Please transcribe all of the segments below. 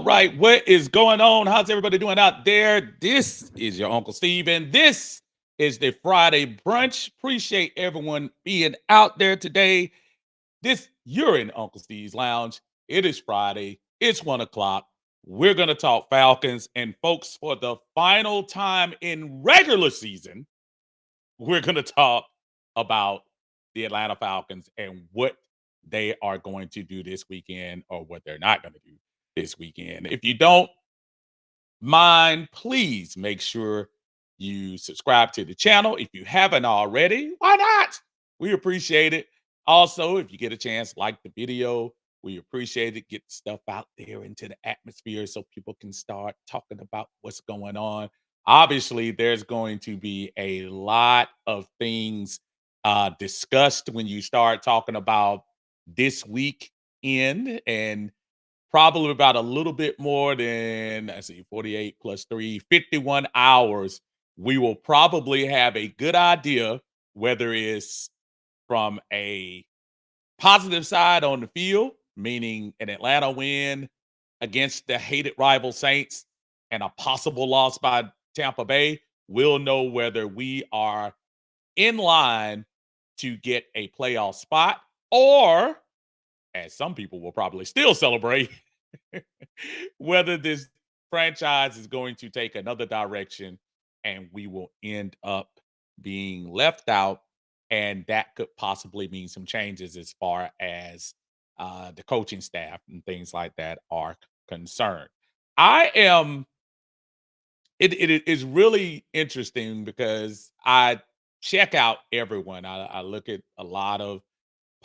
right, what is going on? How's everybody doing out there? This is your Uncle Steve, and this is the Friday brunch. Appreciate everyone being out there today. You're in Uncle Steve's Lounge. It is Friday. It's 1 o'clock. We're gonna talk Falcons, and folks, for the final time in regular season, we're gonna talk about the Atlanta Falcons and what they are going to do this weekend, or what they're not going to do this weekend. If you don't mind, please make sure you subscribe to the channel. If you haven't already, why not? We appreciate it. Also, if you get a chance, like the video. We appreciate it. Get the stuff out there into the atmosphere so people can start talking about what's going on. Obviously, there's going to be a lot of things discussed when you start talking about this week in, and probably about a little bit more than, I see, 48 plus 3, 51 hours. We will probably have a good idea whether it's from a positive side on the field, meaning an Atlanta win against the hated rival Saints and a possible loss by Tampa Bay. We'll know whether we are in line to get a playoff spot, or, as some people will probably still celebrate, whether this franchise is going to take another direction and we will end up being left out. And that could possibly mean some changes as far as the coaching staff and things like that are concerned. I am, it is really interesting because I check out everyone. I look at a lot of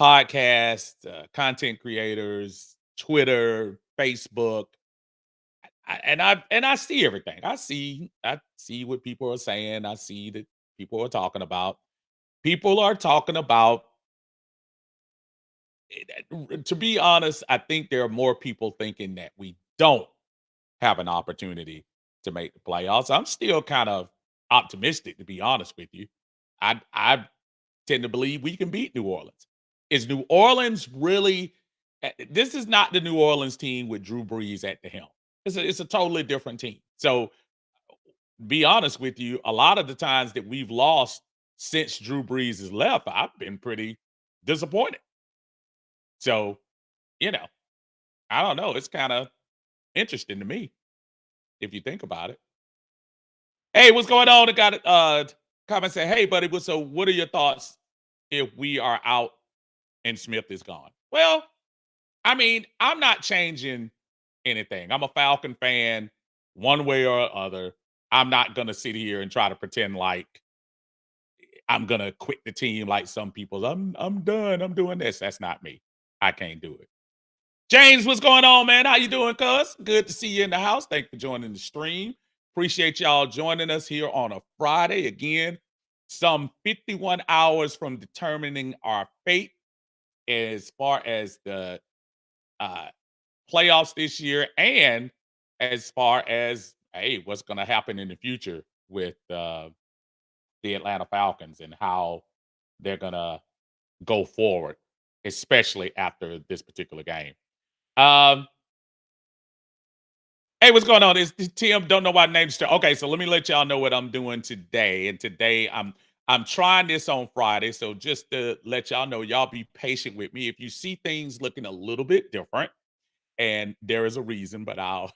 podcasts, content creators, Twitter, Facebook, and I see everything. I see what people are saying. I see that people are talking about. People are talking about. To be honest, I think there are more people thinking that we don't have an opportunity to make the playoffs. I'm still kind of optimistic, to be honest with you. I tend to believe we can beat New Orleans. Is New Orleans really? This is not the New Orleans team with Drew Brees at the helm. It's a totally different team. So, be honest with you, a lot of the times that we've lost since Drew Brees has left, I've been pretty disappointed. So, you know, I don't know. It's kind of interesting to me if you think about it. Hey, what's going on? I got comment say, hey, buddy, so what are your thoughts if we are out and Smith is gone? Well, I mean, I'm not changing anything. I'm a Falcon fan one way or other. I'm not going to sit here and try to pretend like I'm going to quit the team like some people. I'm done. I'm doing this. That's not me. I can't do it. James, what's going on, man? How you doing, cuz? Good to see you in the house. Thanks for joining the stream. Appreciate y'all joining us here on a Friday. Again, some 51 hours from determining our fate as far as the uh, playoffs this year, and as far as, hey, what's going to happen in the future with the Atlanta Falcons and how they're going to go forward, especially after this particular game. Um, Hey, what's going on? Is Tim? Don't know why names. Okay, so let me let y'all know what I'm doing today. And today I'm trying this on Friday. So just to let y'all know, y'all be patient with me. If you see things looking a little bit different, and there is a reason, but I'll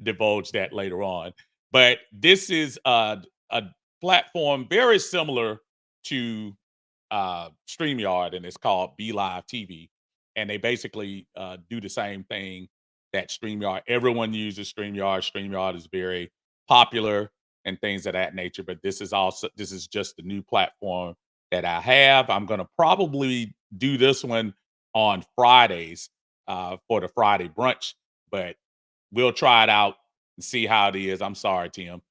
divulge that later on. But this is a platform very similar to StreamYard, and it's called Be Live TV. And they basically do the same thing that StreamYard. Everyone uses StreamYard. StreamYard is very popular and things of that nature. But this is just the new platform that I have. I'm gonna probably do this one on Fridays for the Friday brunch, but we'll try it out and see how it is. I'm sorry, Tim,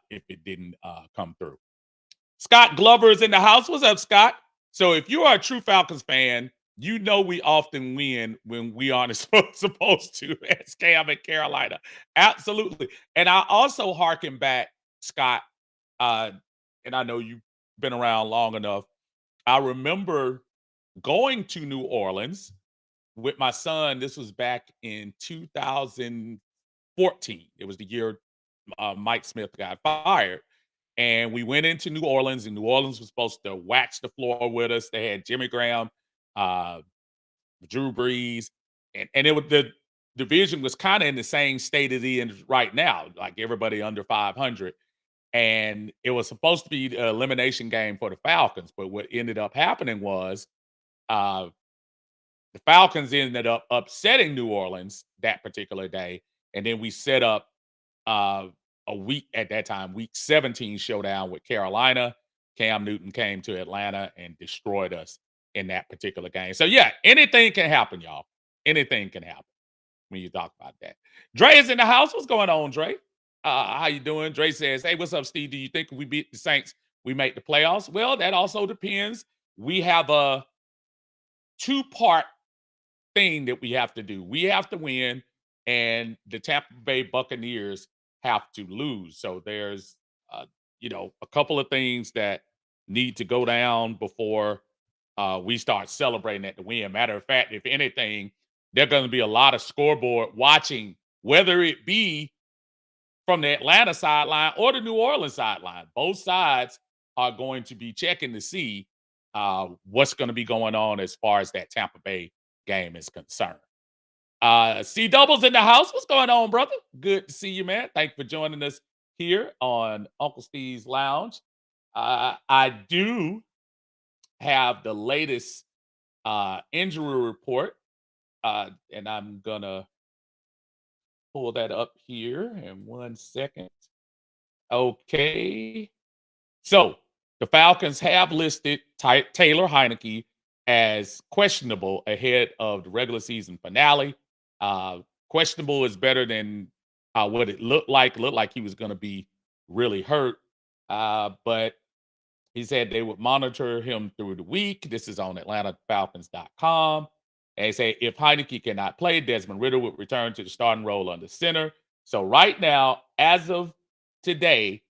if it didn't come through. Scott Glover is in the house. What's up, Scott? So if you are a true Falcons fan, you know we often win when we aren't supposed to, as Cam in Carolina. Absolutely. And I also harken back, Scott, uh, and I know you've been around long enough. I remember going to New Orleans with my son. This was back in 2014. It was the year Mike Smith got fired. And we went into New Orleans, and New Orleans was supposed to wax the floor with us. They had Jimmy Graham, uh, Drew Brees, and it was the division was kind of in the same state as it is right now, like everybody under 500. And it was supposed to be the elimination game for the Falcons, but what ended up happening was uh, the Falcons ended up upsetting New Orleans that particular day, and then we set up uh, a week at that time, week 17 showdown with Carolina. Cam Newton came to Atlanta and destroyed us in that particular game. So yeah, anything can happen, y'all. Anything can happen when you talk about that. Dre is in the house. What's going on, Dre? How you doing? Dre says, "Hey, what's up, Steve? Do you think if we beat the Saints, we make the playoffs?" Well, that also depends. We have a two-part thing that we have to do. We have to win, and the Tampa Bay Buccaneers have to lose. So there's, uh, a couple of things that need to go down before we start celebrating at the win. Matter of fact, if anything, there's going to be a lot of scoreboard watching, whether it be from the Atlanta sideline or the New Orleans sideline. Both sides are going to be checking to see what's going to be going on as far as that Tampa Bay game is concerned. C Doubles in the house. What's going on, brother? Good to see you, man. Thank you for joining us here on Uncle Steve's Lounge. I do have the latest injury report, and I'm gonna pull that up here in 1 second. Okay. So the Falcons have listed Taylor Heineke as questionable ahead of the regular season finale. Questionable is better than what it looked like. Looked like he was going to be really hurt, but he said they would monitor him through the week. This is on AtlantaFalcons.com. And they say if Heineke cannot play, Desmond Ritter would return to the starting role under center. So right now, as of today,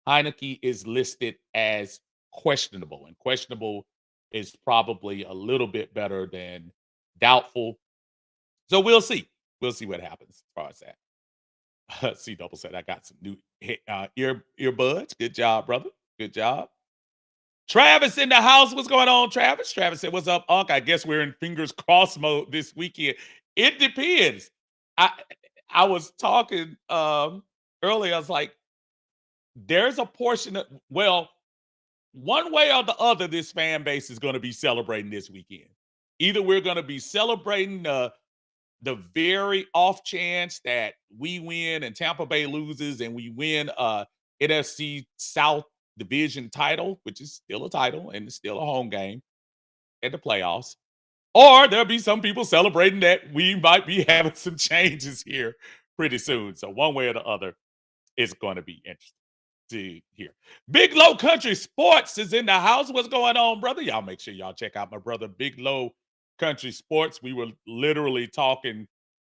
Heineke is listed as questionable, and questionable is probably a little bit better than doubtful. So we'll see. We'll see what happens as far as that. C Double said I got some new earbuds. Good job, brother. Good job. Travis in the house. What's going on, Travis? Travis said, "What's up, Unc? I guess we're in fingers crossed mode this weekend." It depends. I I was talking earlier. I was like, there's a portion of, well, one way or the other, this fan base is going to be celebrating this weekend. Either we're going to be celebrating the very off chance that we win and Tampa Bay loses and we win NFC South division title, which is still a title and it's still a home game at the playoffs. Or there'll be some people celebrating that we might be having some changes here pretty soon. So one way or the other, it's going to be interesting to hear. Big Low Country Sports is in the house. What's going on, brother? Y'all make sure y'all check out my brother, Big Low Country Sports. We were literally talking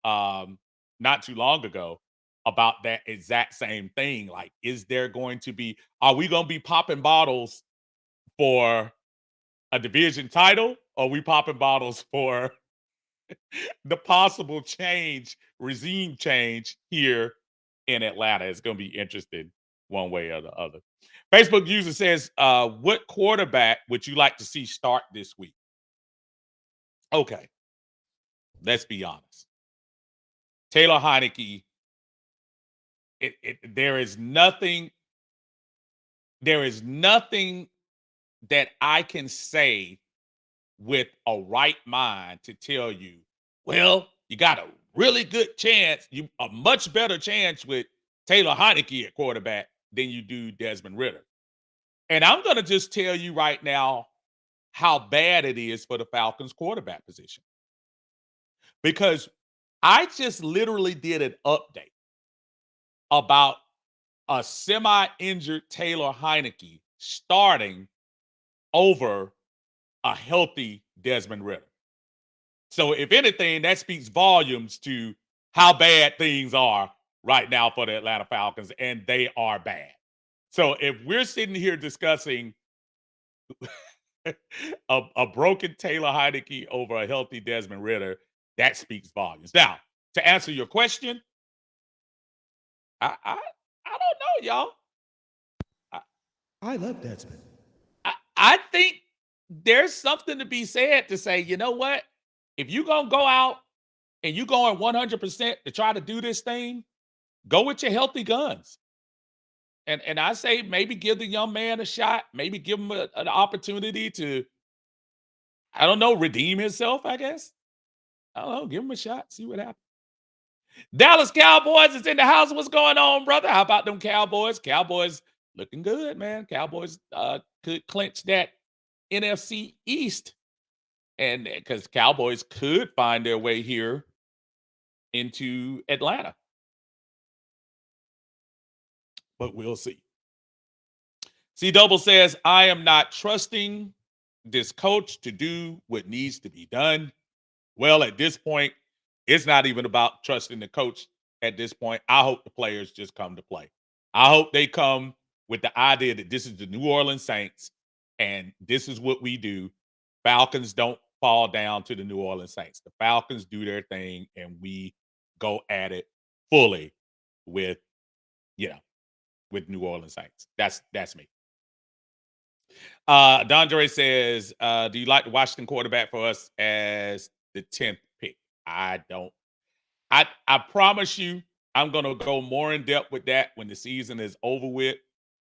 um not too long ago about that exact same thing. Like, is there going to be, are we going to be popping bottles for a division title, or are we popping bottles for the possible regime change here in Atlanta? It's going to be interesting one way or the other. Facebook user says, what quarterback would you like to see start this week? Okay, let's be honest. Taylor Heineke, there is nothing, that I can say with a right mind to tell you, well, you got a really good chance, a much better chance with Taylor Heineke at quarterback than you do Desmond Ritter. And I'm going to just tell you right now how bad it is for the Falcons quarterback position. Because I just literally did an update about a semi-injured Taylor Heineke starting over a healthy Desmond Ritter. So if anything, that speaks volumes to how bad things are right now for the Atlanta Falcons, and they are bad. So if we're sitting here discussing A broken Taylor Heineke over a healthy Desmond Ritter, that speaks volumes. Now, to answer your question, I don't know, y'all. I, I love Desmond. I think there's something to be said to say, you know what? If you're gonna go out and you're going 100% to try to do this thing, go with your healthy guns. And I say maybe give the young man a shot. Maybe give him an opportunity to, I don't know, redeem himself. I guess I don't know. Give him a shot. See what happens. Dallas Cowboys is in the house. What's going on, brother? How about them Cowboys? Cowboys looking good, man. Cowboys could clinch that NFC East, and because Cowboys could find their way here into Atlanta, but we'll see. C Double says, I am not trusting this coach to do what needs to be done. Well, at this point, it's not even about trusting the coach at this point. I hope the players just come to play. I hope they come with the idea that this is the New Orleans Saints and this is what we do. Falcons don't fall down to the New Orleans Saints. The Falcons do their thing and we go at it fully with, you know, with New Orleans Saints. That's me. Dondre says, do you like the Washington quarterback for us as the 10th pick? I don't. I promise you, I'm gonna go more in depth with that when the season is over with.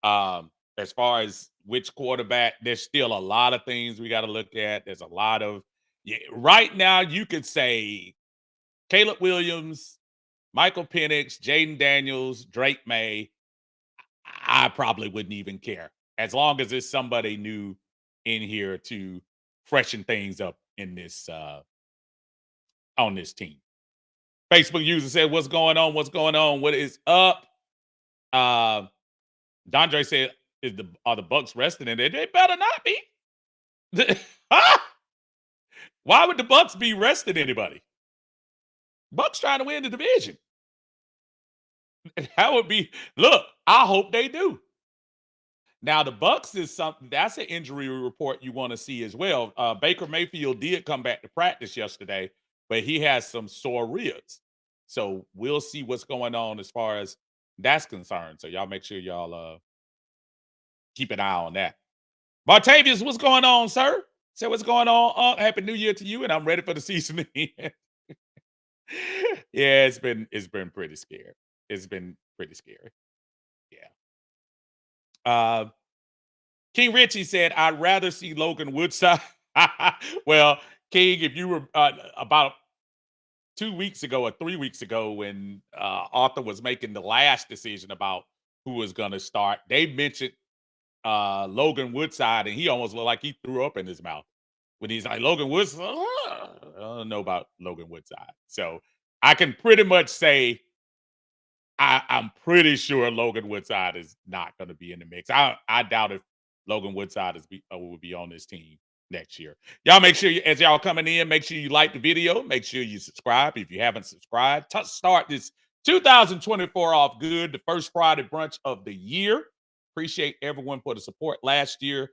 As far as which quarterback, there's still a lot of things we got to look at. There's a lot of, yeah, right now you could say Caleb Williams, Michael Penix, Jaden Daniels, Drake May. I probably wouldn't even care as long as it's somebody new in here to freshen things up in this on this team. Facebook user said, "What's going on? What's going on? What is up?" Uh, Dondre said, are the Bucks resting in it? They better not be. Huh? Why would the Bucks be resting anybody? Bucks trying to win the division. That would be. Look, I hope they do. Now the Bucks is something that's an injury report you want to see as well. Baker Mayfield did come back to practice yesterday, but he has some sore ribs. So we'll see what's going on as far as that's concerned. So y'all make sure y'all keep an eye on that. Martavius, what's going on, sir? Say what's going on. Happy New Year to you, and I'm ready for the season to end. Yeah, it's been pretty scary. It's been pretty scary. Yeah. Uh, King Richie said, I'd rather see Logan Woodside. Well, King, if you were about 2 weeks ago or 3 weeks ago when Arthur was making the last decision about who was going to start, they mentioned Logan Woodside, and he almost looked like he threw up in his mouth when he's like, Logan Woodside. I don't know about Logan Woodside. So I can pretty much say I'm pretty sure Logan Woodside is not going to be in the mix. I doubt if Logan Woodside will be on this team next year. Y'all make sure as y'all coming in, make sure you like the video. Make sure you subscribe if you haven't subscribed. Start this 2024 off good, the first Friday brunch of the year. Appreciate everyone for the support last year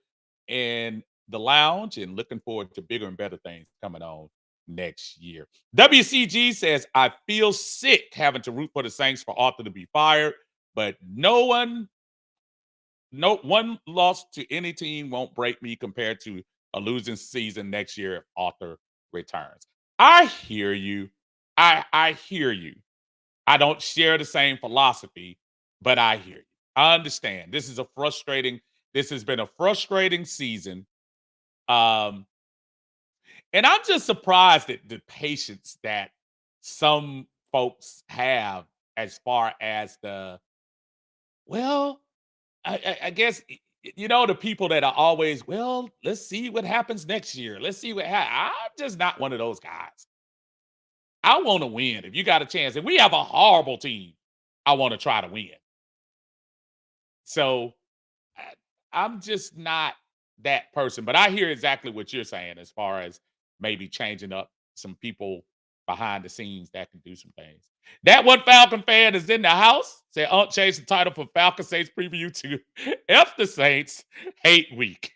and the lounge, and looking forward to bigger and better things coming on next year. WCG says, I feel sick having to root for the Saints for Arthur to be fired, but no one loss to any team won't break me compared to a losing season next year if Arthur returns. I hear you. I hear you. I don't share the same philosophy, but I hear you. I understand. This has been a frustrating season. Um, and I'm just surprised at the patience that some folks have as far as well, I guess the people that are always, well, let's see what happens next year. Let's see what happens. I'm just not one of those guys. I want to win. If you got a chance, if we have a horrible team, I want to try to win. So I'm just not that person, but I hear exactly what you're saying as far as maybe changing up some people behind the scenes that can do some things. That one Falcon fan is in the house. Say, change the title for Falcon Saints preview to F the Saints Hate Week.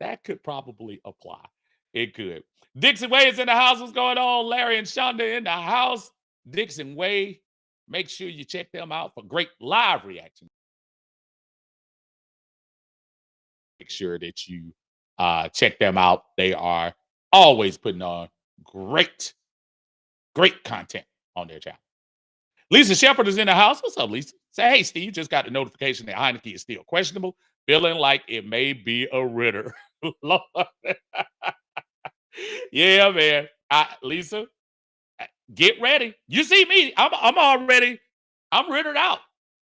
That could probably apply. It could. Dixon Way is in the house. What's going on? Larry and Shonda in the house. Dixon Way. Make sure you check them out for great live reaction. Make sure that you check them out. They are always putting on great, great content on their channel. Lisa Shepard is in the house. What's up, Lisa? Say, hey, Steve, just got the notification that Heineke is still questionable, feeling like it may be a Ritter. Lord. Yeah, man. Lisa, get ready. You see me. I'm already, I'm rittered out.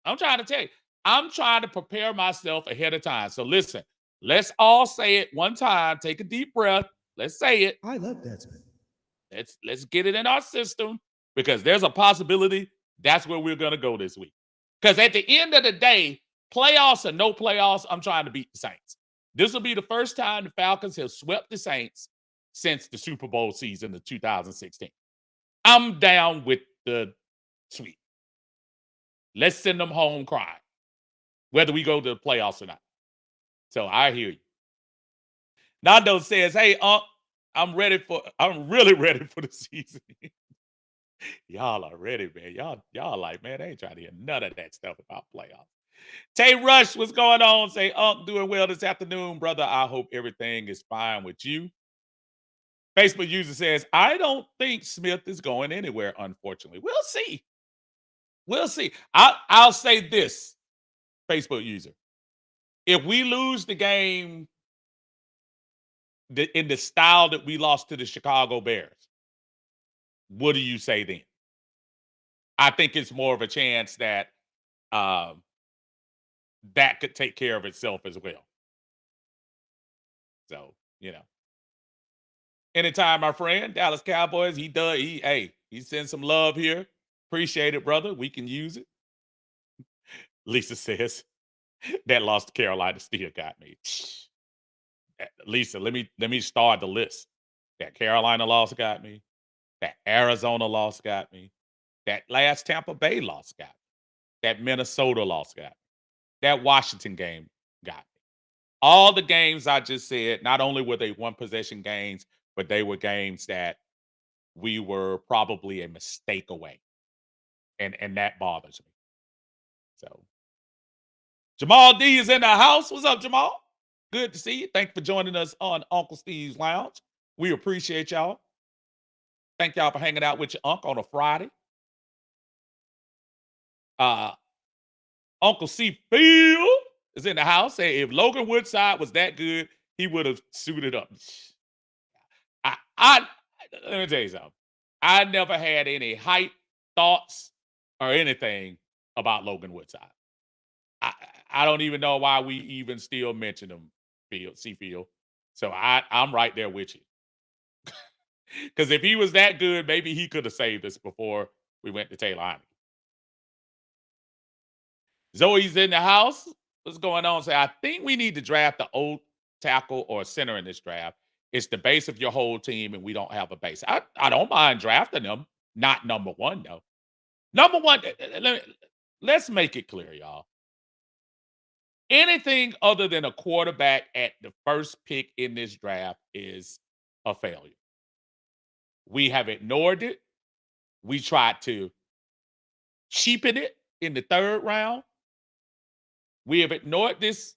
I'm trying to tell you. I'm trying to prepare myself ahead of time. So listen, let's all say it one time. Take a deep breath. Let's say it. I love that. Let's get it in our system because there's a possibility that's where we're gonna go this week. Because at the end of the day, playoffs or no playoffs, I'm trying to beat the Saints. This will be the first time the Falcons have swept the Saints since the Super Bowl season of 2016. I'm down with the sweep. Let's send them home crying, whether we go to the playoffs or not. So I hear you. Nando says, hey, I'm really ready for the season. Y'all are ready, man. Y'all like, man, they ain't trying to hear none of that stuff about playoffs. Tay Rush, what's going on? Say, doing well this afternoon, brother. I hope everything is fine with you. Facebook user says, I don't think Smith is going anywhere, unfortunately. We'll see. We'll see. I'll say this, Facebook user. If we lose the game in the style that we lost to the Chicago Bears, what do you say then? I think it's more of a chance that that could take care of itself as well. So, anytime, my friend, Dallas Cowboys, he sends some love here. Appreciate it, brother. We can use it. Lisa says that loss to Carolina still got me. Lisa, let me start the list. That Carolina loss got me. That Arizona loss got me. That last Tampa Bay loss got me. That Minnesota loss got me. That Washington game got me. All the games I just said, not only were they one possession games, but they were games that we were probably a mistake away. And that bothers me. So Jamal D is in the house. What's up, Jamal? Good to see you. Thanks for joining us on Uncle Steve's Lounge. We appreciate y'all. Thank y'all for hanging out with your uncle on a Friday. Uncle C. Phil is in the house. Say if Logan Woodside was that good, he would have suited up. I let me tell you something. I never had any hype, thoughts, or anything about Logan Woodside. I don't even know why we even still mention him, Phil. So I'm right there with you. Because if he was that good, maybe he could have saved us before we went to Taylor Heineke. Zoe's in the house. What's going on? Say, I think we need to draft the old tackle or center in this draft. It's the base of your whole team, and we don't have a base. I don't mind drafting them. Not number one, though. Number one, let's make it clear, y'all. Anything other than a quarterback at the first pick in this draft is a failure. We have ignored it. We tried to cheapen it in the third round. We have ignored this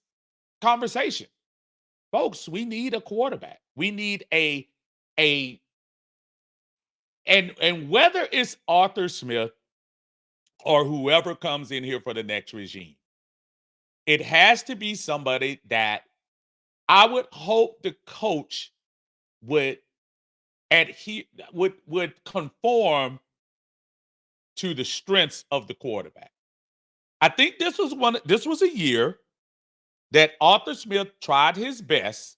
conversation. Folks, we need a quarterback. We need and whether it's Arthur Smith or whoever comes in here for the next regime, it has to be somebody that I would hope the coach would adhere, would conform to the strengths of the quarterback. I think this was a year that Arthur Smith tried his best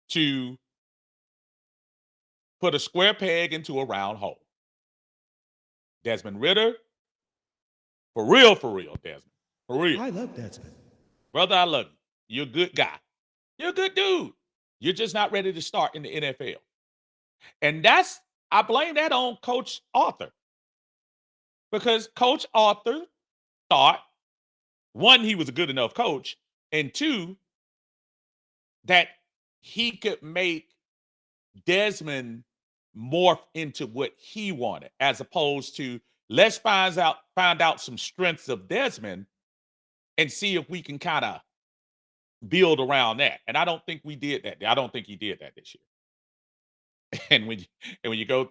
to put a square peg into a round hole. Desmond Ritter, for real, Desmond. For real. I love Desmond. Brother, I love you. You're a good guy. You're a good dude. You're just not ready to start in the NFL. And I blame that on Coach Arthur. Because Coach Arthur thought, one, he was a good enough coach, and two, that he could make Desmond morph into what he wanted, as opposed to let's find out some strengths of Desmond and see if we can kind of build around that. And I don't think we did that. I don't think he did that this year. And when you go